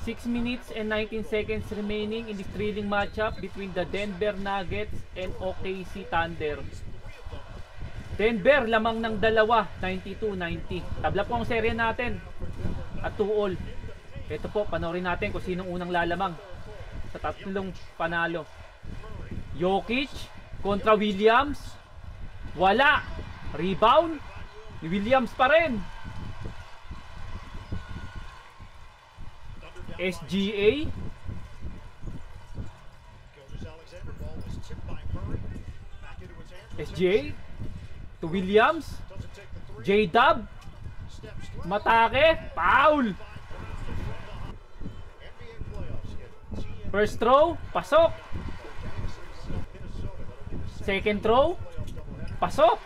6 minutes and 19 seconds remaining in this thrilling matchup between the Denver Nuggets and OKC Thunder. Denver lamang ng dalawa, 92-90. Tabla po ang serye natin at 2-all. Ito po, panoorin natin kung sinong unang lalamang sa tatlong panalo. Jokic kontra Williams. Wala. Rebound. Williams pa rin. SGA. SGA to Williams. J-Dub. Matake. Foul. First throw. Pasok. Second throw. Pasok.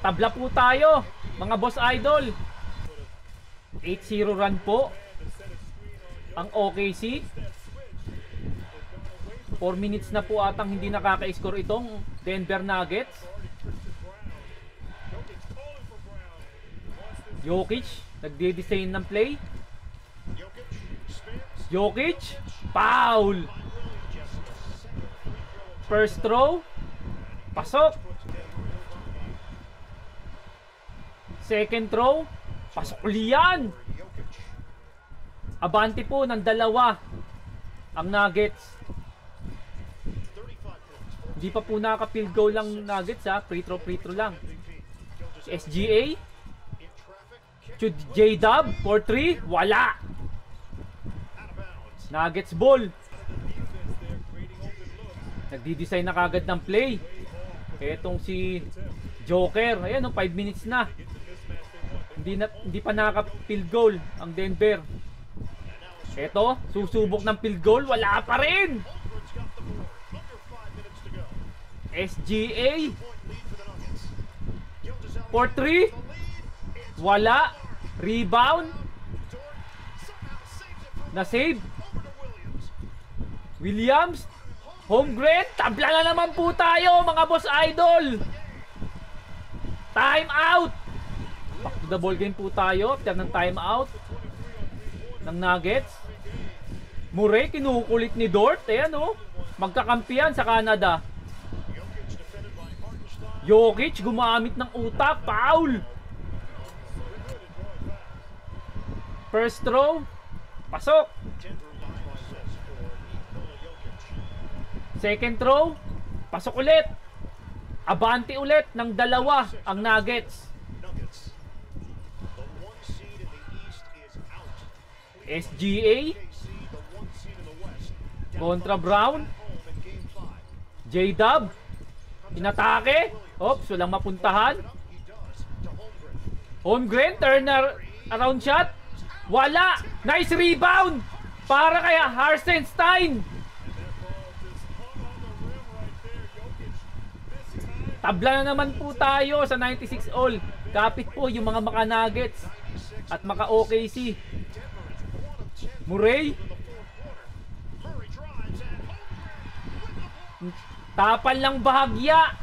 Tabla po tayo, mga boss idol. 8-0 run po ang OKC. 4 minutes na po atang hindi nakaka-score itong Denver Nuggets. Jokic nagde-design ng play. Jokic, foul. First throw. Pasok. Second throw. Pasok liyan. Abante po ng dalawa ang Nuggets. Hindi pa po nakaka-field goal lang Nuggets ha. Free throw lang. SGA. J-Dub for 3. Wala. Nuggets ball. Nagdi-design na kagad ng play. Etong si Joker. Ayan, 5 minutes na. Hindi pa nakaka-field goal ang Denver. Eto, susubok ng field goal. Wala pa rin. SGA for 3. Wala. Rebound. Na-save. Williams. Holmgren. Tabla na naman po tayo, mga boss idol. Time out. Back to the ball game po tayo after ng time out ng Nuggets. Murray kinukulit ni Dort. Ayan magkakampiyan sa Canada. Jokic gumamit ng utak. Foul. First throw. Pasok. Second throw. Pasok ulit. Abante ulit ng dalawa ang Nuggets. SGA kontra Brown. J-Dub inatake. Oops, walang mapuntahan. Holmgren, turner around shot. Wala. Nice rebound para kaya Hartenstein. Tabla na naman po tayo sa 96 all. Kapit po yung mga maka-Nuggets at maka-OKC. Murray. Tapal lang bahagya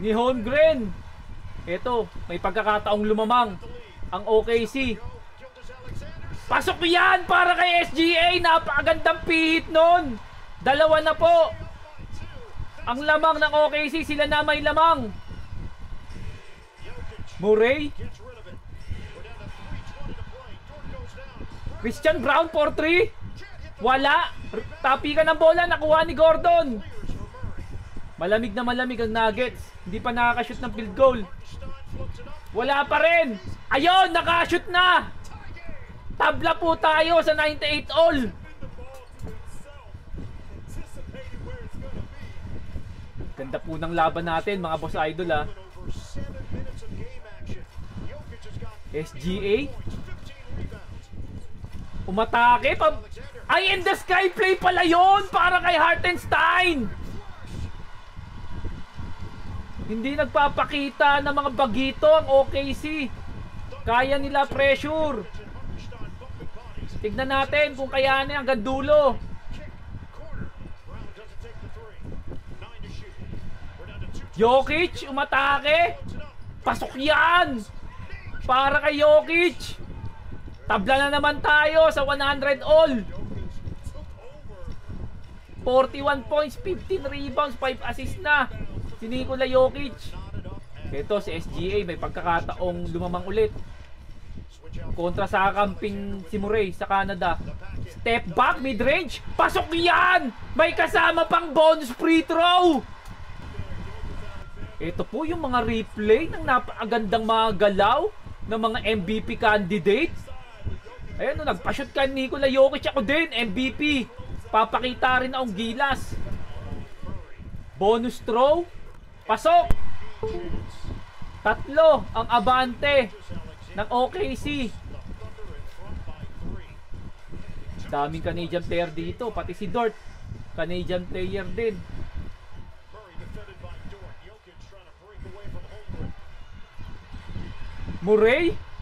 ni Holmgren. Ito, may pagkakataong lumamang ang OKC. Pasok yan para kay SGA. Napakagandang pihit nun. Dalawa na po ang lamang ng OKC. Sila na may lamang. Murray. Christian Brown for 3. Wala. Tapikan ng bola. Nakuha ni Gordon. Malamig na malamig ang Nuggets. Hindi pa nakakashoot ng field goal. Wala pa rin. Ayun, nakashoot na. Tabla po tayo sa 98 all. Ganda po ng laban natin, mga boss idol ha. SGA umatake. Ay, in the sky play pala yun para kay Hartenstein. Hindi nagpapakita ng mga bagito ang OKC. Kaya nila pressure. Tignan natin kung kayanin hanggang dulo. Jokic umatake. Pasok yan para kay Jokic. Tabla na naman tayo sa 100 all. 41 points, 15 rebounds, 5 assists na si Nikola Jokic. Ito si SGA may pagkakataong lumamang ulit kontra sa kakamping si Murray sa Canada. Step back, mid-range, pasok yan! May kasama pang bonus free throw. Ito po yung mga replay ng napakagandang mga galaw ng mga MVP candidates. Ayan o, nagpa-shoot ka Nikola Jokic, ako din, MVP. Papakita rin akong gilas. Bonus throw. Pasok. Tatlo ang abante ng OKC. Daming Canadian player dito. Pati si Dort Canadian player din. Murray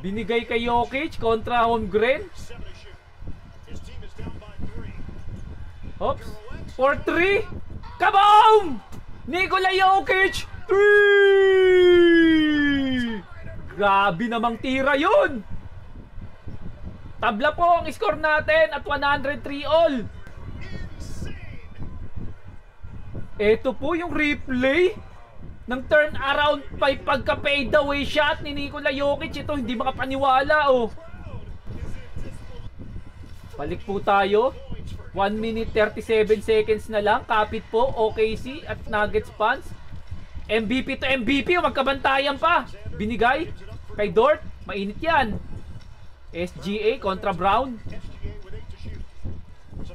binigay kay Jokic kontra Holmgren. Oops. For 3. Kaboom! Nikola Jokic. 3! Grabe namang tira yun. Tabla po ang score natin at 103 all. Ito po yung replay ng turnaround by pagka fade away shot ni Nikola Jokic. Ito hindi makapaniwala oh. Balik po tayo. 1 minute 37 seconds na lang. Kapit po OKC at Nuggets fans. MVP to MVP, magkabantayan pa. Binigay kay Dort. Mainit yan. SGA kontra Brown.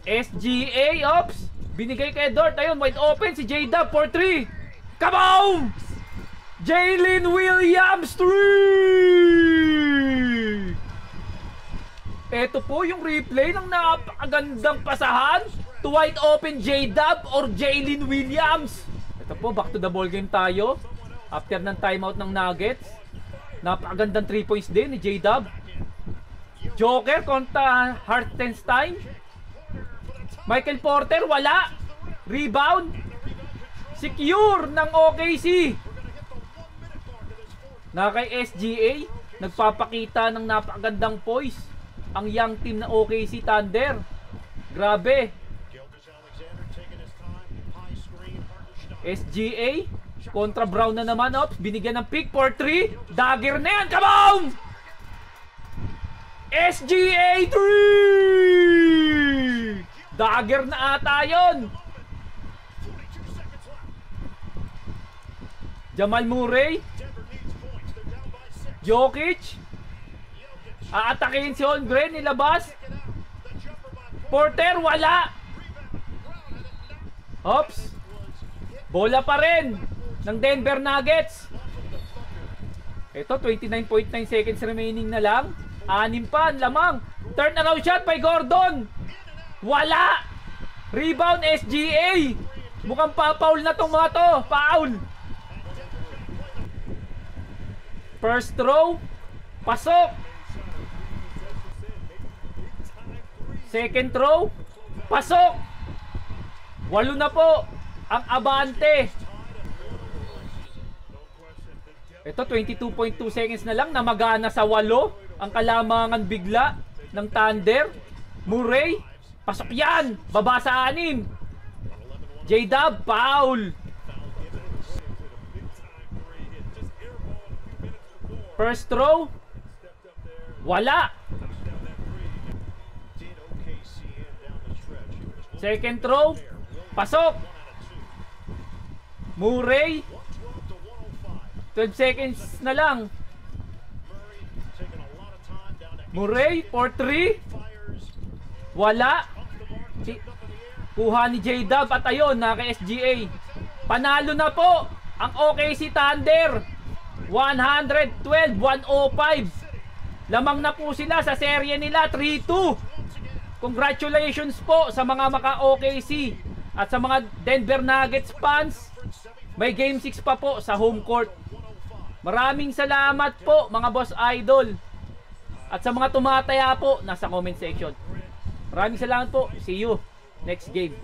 SGA, ops. Binigay kay Dort. Ayun, wide open si J-Dub for 3. Kaboom! Jalen Williams 3! Ito po yung replay ng napakagandang pasahan to wide open J-Dub or Jalen Williams. Ito po, back to the ball game tayo after ng timeout ng Nuggets. Napakagandang 3 points din ni J-Dub. Joker kontra Hartenstein. Michael Porter, wala. Rebound. Secure ng OKC. Na kay SGA, nagpapakita ng napakagandang poise ang young team na OKC Thunder. Grabe. SGA kontra Brown na naman. Ops, binigyan ng pick for 3. Dagger na yan. Come on! SGA 3! Dagger na ata yun. Jamal Murray. Jokic. Aatakin si Holmgren, nilabas. Porter, wala. Ops. Bola pa rin ng Denver Nuggets. Ito, 29.9 seconds remaining na lang. 6 pa, lamang. Turn around shot by Gordon. Wala. Rebound SGA. Mukhang pa-foul na tong mga to. Foul. First throw. Pasok. Second throw. Pasok. 8 na po ang abante. Ito 22.2 seconds na lang. Namagana sa 8 ang kalamangan bigla ng Thunder. Murray. Pasok yan. Baba sa 6. J-Dub. Foul. First throw. Wala. Second throw. Pasok. Murray. 12 seconds na lang. Murray for 3. Wala. Kuha ni J-Dub at ayun, naka SGA. Panalo na po ang OKC Thunder. 112-105. Lamang na po sila sa serye nila 3-2. Congratulations po sa mga maka-OKC at sa mga Denver Nuggets fans. May Game 6 pa po sa home court. Maraming salamat po mga boss idol. At sa mga tumataya po, nasa comment section. Maraming salamat po. See you next game.